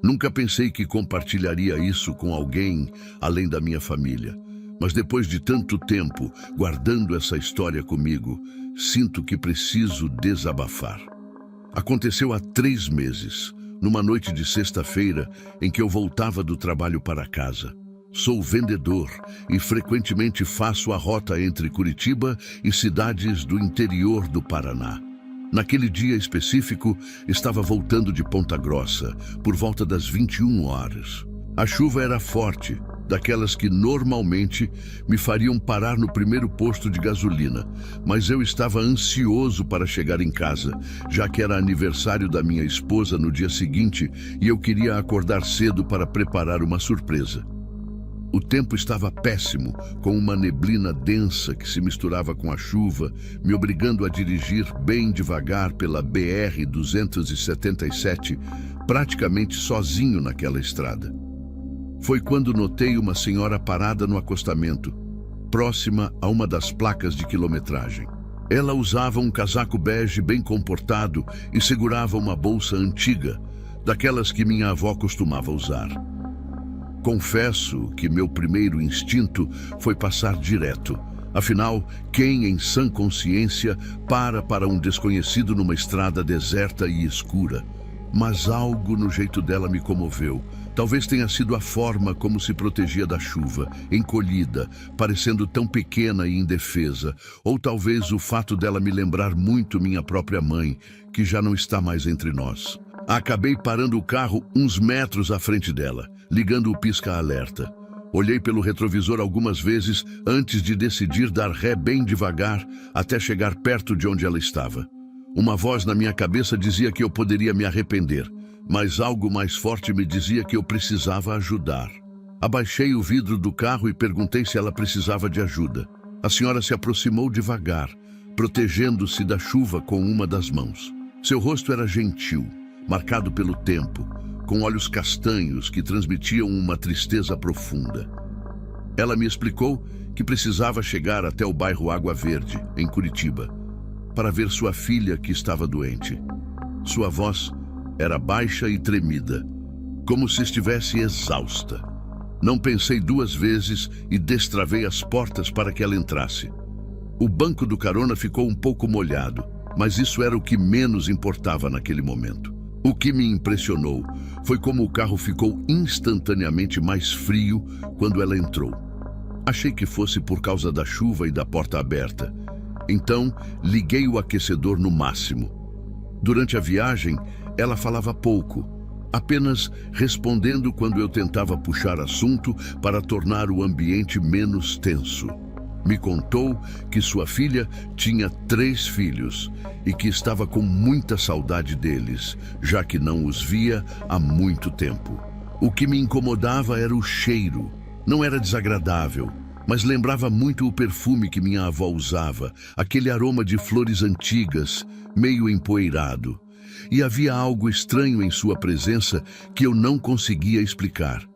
Nunca pensei que compartilharia isso com alguém além da minha família. Mas depois de tanto tempo guardando essa história comigo, sinto que preciso desabafar. Aconteceu há 3 meses, numa noite de sexta-feira em que eu voltava do trabalho para casa. Sou vendedor e frequentemente faço a rota entre Curitiba e cidades do interior do Paraná. Naquele dia específico, estava voltando de Ponta Grossa, por volta das 21 horas. A chuva era forte, daquelas que normalmente me fariam parar no primeiro posto de gasolina, mas eu estava ansioso para chegar em casa, já que era aniversário da minha esposa no dia seguinte e eu queria acordar cedo para preparar uma surpresa. O tempo estava péssimo, com uma neblina densa que se misturava com a chuva, me obrigando a dirigir bem devagar pela BR-277, praticamente sozinho naquela estrada. Foi quando notei uma senhora parada no acostamento, próxima a uma das placas de quilometragem. Ela usava um casaco bege bem comportado e segurava uma bolsa antiga, daquelas que minha avó costumava usar. Confesso que meu primeiro instinto foi passar direto. Afinal, quem em sã consciência para um desconhecido numa estrada deserta e escura? Mas algo no jeito dela me comoveu. Talvez tenha sido a forma como se protegia da chuva, encolhida, parecendo tão pequena e indefesa. Ou talvez o fato dela me lembrar muito minha própria mãe, que já não está mais entre nós. Acabei parando o carro uns metros à frente dela, ligando o pisca-alerta. Olhei pelo retrovisor algumas vezes antes de decidir dar ré bem devagar até chegar perto de onde ela estava. Uma voz na minha cabeça dizia que eu poderia me arrepender, mas algo mais forte me dizia que eu precisava ajudar. Abaixei o vidro do carro e perguntei se ela precisava de ajuda. A senhora se aproximou devagar, protegendo-se da chuva com uma das mãos. Seu rosto era gentil, marcado pelo tempo, com olhos castanhos que transmitiam uma tristeza profunda. Ela me explicou que precisava chegar até o bairro Água Verde, em Curitiba, para ver sua filha que estava doente. Sua voz era baixa e tremida, como se estivesse exausta. Não pensei 2 vezes e destravei as portas para que ela entrasse. O banco do carona ficou um pouco molhado, mas isso era o que menos importava naquele momento. O que me impressionou foi como o carro ficou instantaneamente mais frio quando ela entrou. Achei que fosse por causa da chuva e da porta aberta. Então, liguei o aquecedor no máximo. Durante a viagem, ela falava pouco, apenas respondendo quando eu tentava puxar assunto para tornar o ambiente menos tenso. Me contou que sua filha tinha 3 filhos e que estava com muita saudade deles, já que não os via há muito tempo. O que me incomodava era o cheiro. Não era desagradável, mas lembrava muito o perfume que minha avó usava, aquele aroma de flores antigas, meio empoeirado. E havia algo estranho em sua presença que eu não conseguia explicar.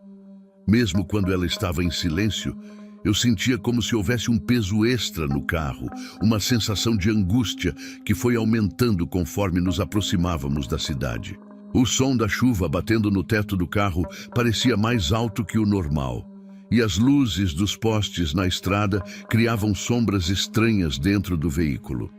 Mesmo quando ela estava em silêncio, eu sentia como se houvesse um peso extra no carro, uma sensação de angústia que foi aumentando conforme nos aproximávamos da cidade. O som da chuva batendo no teto do carro parecia mais alto que o normal, e as luzes dos postes na estrada criavam sombras estranhas dentro do veículo.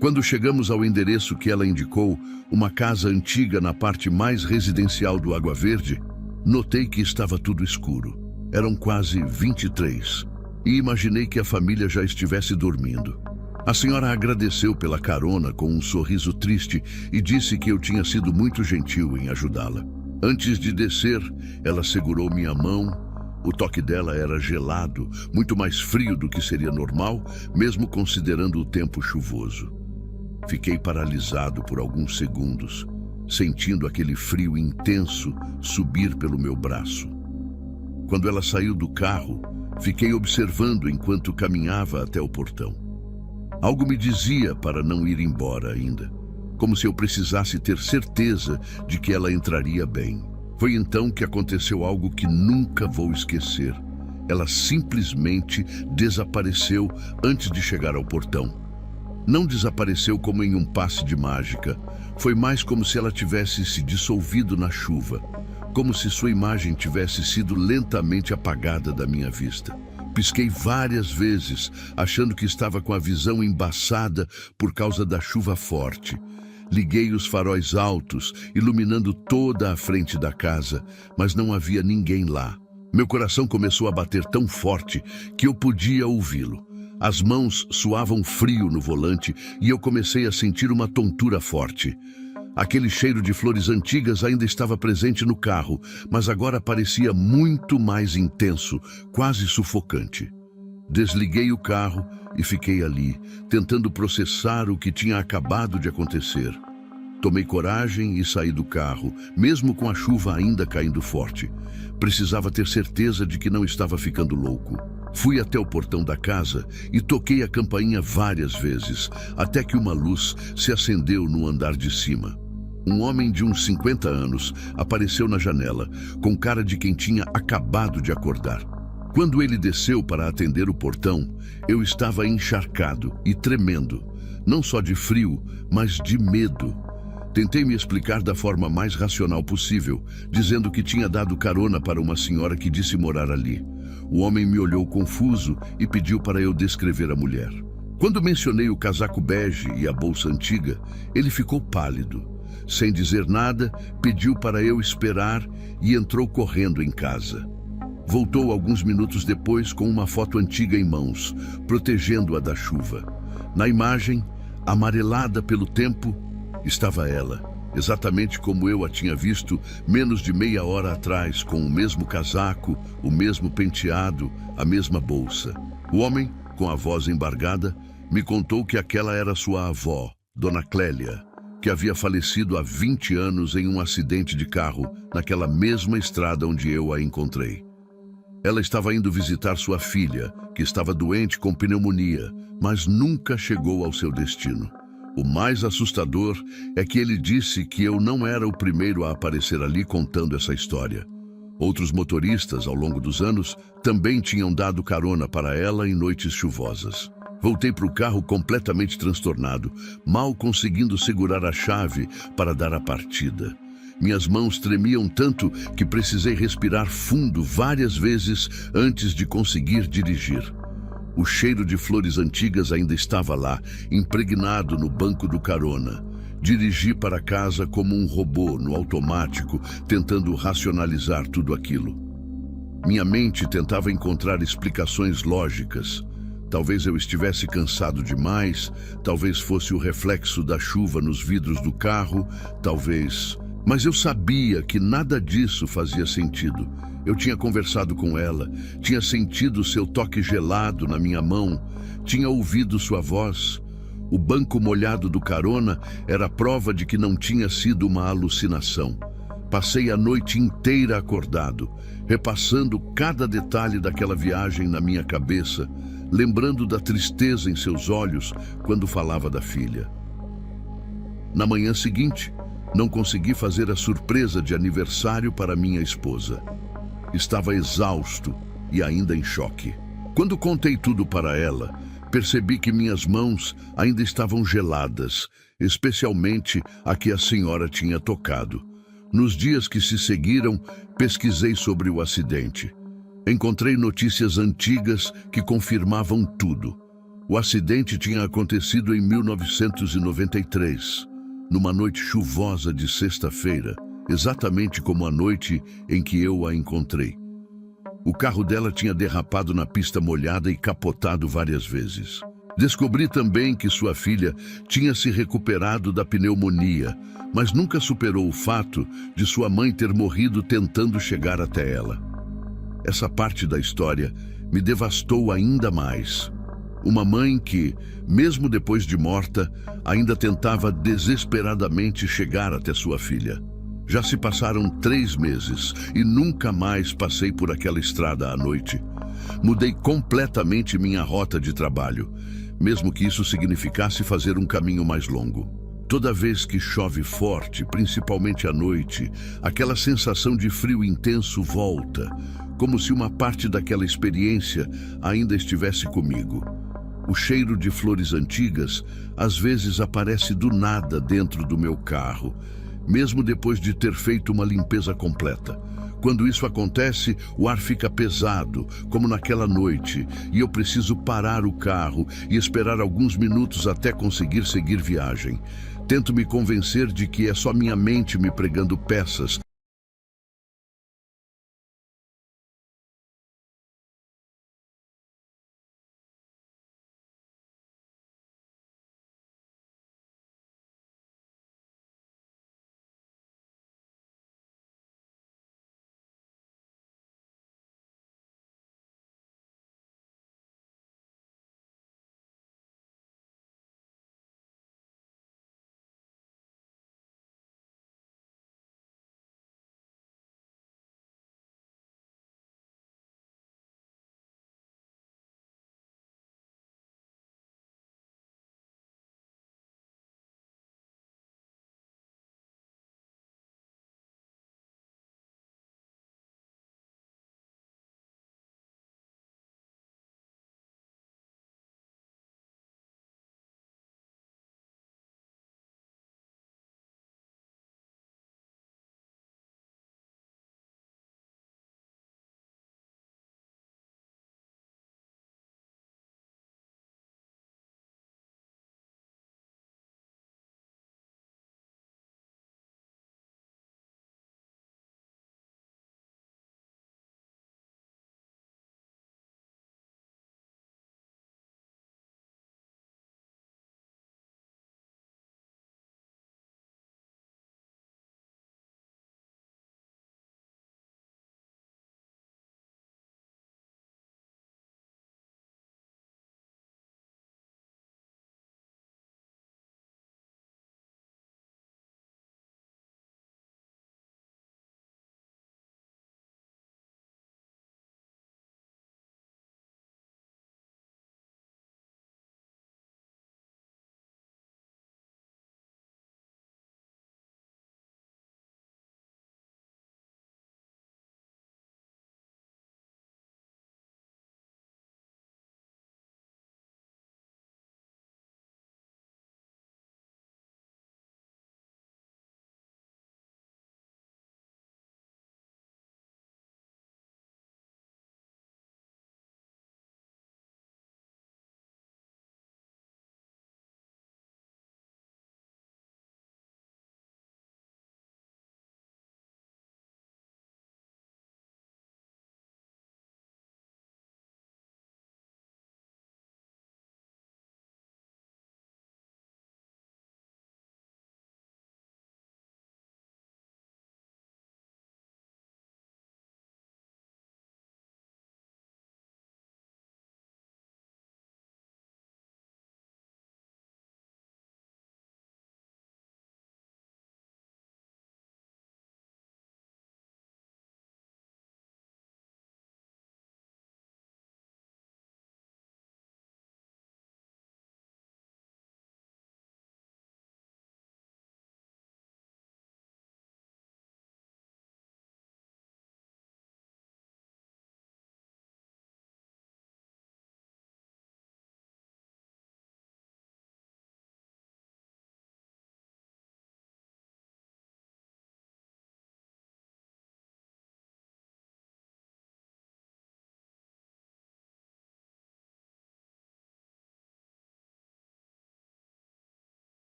Quando chegamos ao endereço que ela indicou, uma casa antiga na parte mais residencial do Água Verde, notei que estava tudo escuro. Eram quase 23 e imaginei que a família já estivesse dormindo. A senhora agradeceu pela carona com um sorriso triste e disse que eu tinha sido muito gentil em ajudá-la. Antes de descer, ela segurou minha mão. O toque dela era gelado, muito mais frio do que seria normal, mesmo considerando o tempo chuvoso. Fiquei paralisado por alguns segundos, sentindo aquele frio intenso subir pelo meu braço. Quando ela saiu do carro, fiquei observando enquanto caminhava até o portão. Algo me dizia para não ir embora ainda, como se eu precisasse ter certeza de que ela entraria bem. Foi então que aconteceu algo que nunca vou esquecer. Ela simplesmente desapareceu antes de chegar ao portão. Não desapareceu como em um passe de mágica. Foi mais como se ela tivesse se dissolvido na chuva, como se sua imagem tivesse sido lentamente apagada da minha vista. Pisquei várias vezes, achando que estava com a visão embaçada por causa da chuva forte. Liguei os faróis altos, iluminando toda a frente da casa, mas não havia ninguém lá. Meu coração começou a bater tão forte que eu podia ouvi-lo. As mãos suavam frio no volante e eu comecei a sentir uma tontura forte. Aquele cheiro de flores antigas ainda estava presente no carro, mas agora parecia muito mais intenso, quase sufocante. Desliguei o carro e fiquei ali, tentando processar o que tinha acabado de acontecer. Tomei coragem e saí do carro, mesmo com a chuva ainda caindo forte. Precisava ter certeza de que não estava ficando louco. Fui até o portão da casa e toquei a campainha várias vezes, até que uma luz se acendeu no andar de cima. Um homem de uns 50 anos apareceu na janela, com cara de quem tinha acabado de acordar. Quando ele desceu para atender o portão, eu estava encharcado e tremendo, não só de frio, mas de medo. Tentei me explicar da forma mais racional possível, dizendo que tinha dado carona para uma senhora que disse morar ali. O homem me olhou confuso e pediu para eu descrever a mulher. Quando mencionei o casaco bege e a bolsa antiga, ele ficou pálido. Sem dizer nada, pediu para eu esperar e entrou correndo em casa. Voltou alguns minutos depois com uma foto antiga em mãos, protegendo-a da chuva. Na imagem, amarelada pelo tempo, estava ela, exatamente como eu a tinha visto menos de meia hora atrás, com o mesmo casaco, o mesmo penteado, a mesma bolsa. O homem, com a voz embargada, me contou que aquela era sua avó, Dona Clélia, que havia falecido há 20 anos em um acidente de carro naquela mesma estrada onde eu a encontrei. Ela estava indo visitar sua filha, que estava doente com pneumonia, mas nunca chegou ao seu destino. O mais assustador é que ele disse que eu não era o primeiro a aparecer ali contando essa história. Outros motoristas, ao longo dos anos, também tinham dado carona para ela em noites chuvosas. Voltei para o carro completamente transtornado, mal conseguindo segurar a chave para dar a partida. Minhas mãos tremiam tanto que precisei respirar fundo várias vezes antes de conseguir dirigir. O cheiro de flores antigas ainda estava lá, impregnado no banco do carona. Dirigi para casa como um robô no automático, tentando racionalizar tudo aquilo. Minha mente tentava encontrar explicações lógicas. Talvez eu estivesse cansado demais, talvez fosse o reflexo da chuva nos vidros do carro, talvez... Mas eu sabia que nada disso fazia sentido. Eu tinha conversado com ela, tinha sentido seu toque gelado na minha mão, tinha ouvido sua voz. O banco molhado do carona era prova de que não tinha sido uma alucinação. Passei a noite inteira acordado, repassando cada detalhe daquela viagem na minha cabeça, lembrando da tristeza em seus olhos quando falava da filha. Na manhã seguinte, não consegui fazer a surpresa de aniversário para minha esposa. Estava exausto e ainda em choque. Quando contei tudo para ela, percebi que minhas mãos ainda estavam geladas, especialmente a que a senhora tinha tocado. Nos dias que se seguiram, pesquisei sobre o acidente. Encontrei notícias antigas que confirmavam tudo. O acidente tinha acontecido em 1993. Numa noite chuvosa de sexta-feira, exatamente como a noite em que eu a encontrei. O carro dela tinha derrapado na pista molhada e capotado várias vezes. Descobri também que sua filha tinha se recuperado da pneumonia, mas nunca superou o fato de sua mãe ter morrido tentando chegar até ela. Essa parte da história me devastou ainda mais. Uma mãe que, mesmo depois de morta, ainda tentava desesperadamente chegar até sua filha. Já se passaram 3 meses e nunca mais passei por aquela estrada à noite. Mudei completamente minha rota de trabalho, mesmo que isso significasse fazer um caminho mais longo. Toda vez que chove forte, principalmente à noite, aquela sensação de frio intenso volta, como se uma parte daquela experiência ainda estivesse comigo. O cheiro de flores antigas às vezes aparece do nada dentro do meu carro, mesmo depois de ter feito uma limpeza completa. Quando isso acontece, o ar fica pesado, como naquela noite, e eu preciso parar o carro e esperar alguns minutos até conseguir seguir viagem. Tento me convencer de que é só minha mente me pregando peças,